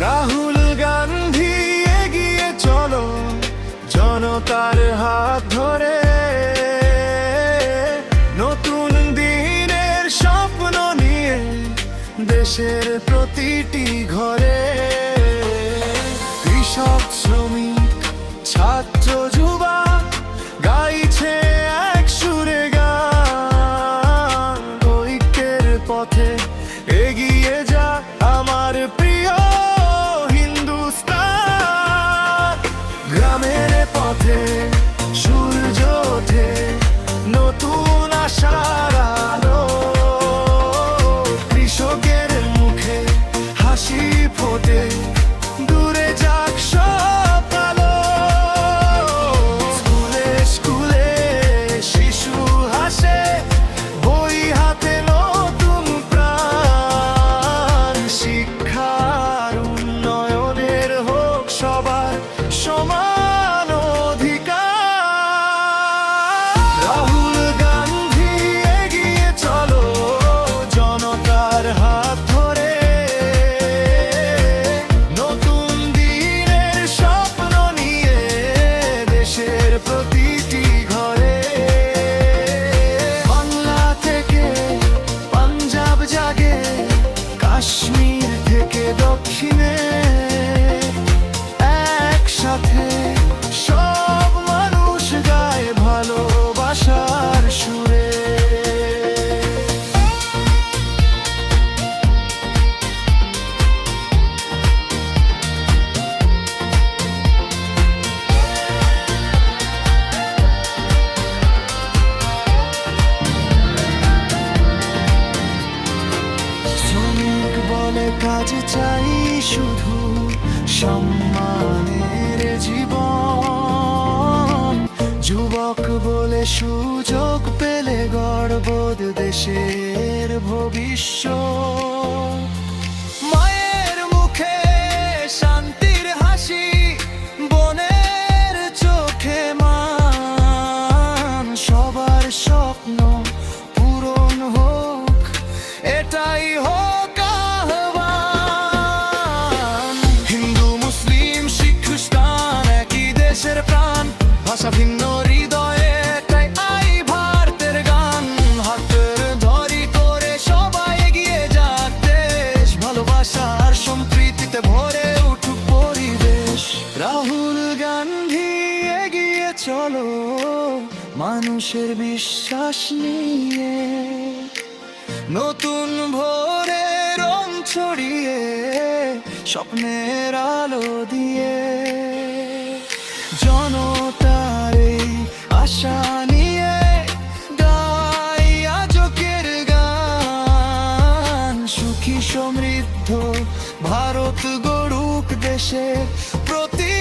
রাহুল গান্ধী এগিয়ে চলো জনতার হাত ধরে, নতুন দিনের স্বপ্ন নিয়ে দেশের প্রতিটি ঘরে। কৃষক, শ্রমিক, ছাত্র, যুবা গাইছে এক সুরে গান। ঐক্যের পথে এগিয়ে যা আমার প্রিয় হিন্দুস্তান। গ্রামের পথে সূর্য ওঠে, নতুন আশার আলো। কৃষকের মুখে হাসি ফোটে, দূরে যাক সব কালো। স্কুলে স্কুলে শিশু হাসে, বই হাতে নতুন প্রাণ। শিক্ষার উন্নয়নের হোক সবার সমান অধিকার। রাহুল গান্ধী এগিয়ে চলো জনতার হাত ধরে, নতুন দিনের স্বপ্ন নিয়ে দেশের প্রতিটি ঘরে। বাংলা থেকে পাঞ্জাব জাগে, কাশ্মীর থেকে দক্ষিণে, একসাথে সব মানুষ গায় ভালোবাসার সুরে। শ্রমিক বলে কাজ চাই শুধু, সম্মানের জীবন। যুবক বলে সুযোগ পেলে গর্ববোধ দেশের ভবিষ্যৎ। মায়ের মুখে শান্তির হাসি, বোনের চোখে মান। সবার স্বপ্ন পূরণ হোক, এটাই হোক আহ্বান। হিন্দু, মুসলিম, শিখ, খ্রিস্টান একই দেশের প্রাণ। ভাষা ভিন্ন হৃদয়ে তাই আই ভারতের গান। হাতের ধরি করে সবাই এগিয়ে যাক দেশ, ভালোবাসার সম্প্রীতিতে ভরে উঠুক পরিবেশ। রাহুল গান্ধী এগিয়ে চলো মানুষের বিশ্বাস নিয়ে, নতুন ভোরে রং ছড়িয়ে স্বপ্নের আলো দিয়ে। জনতার এই আশা নিয়ে গাই আজকের গান। সুখী সমৃদ্ধ ভারত গড়ুক দেশের প্রতি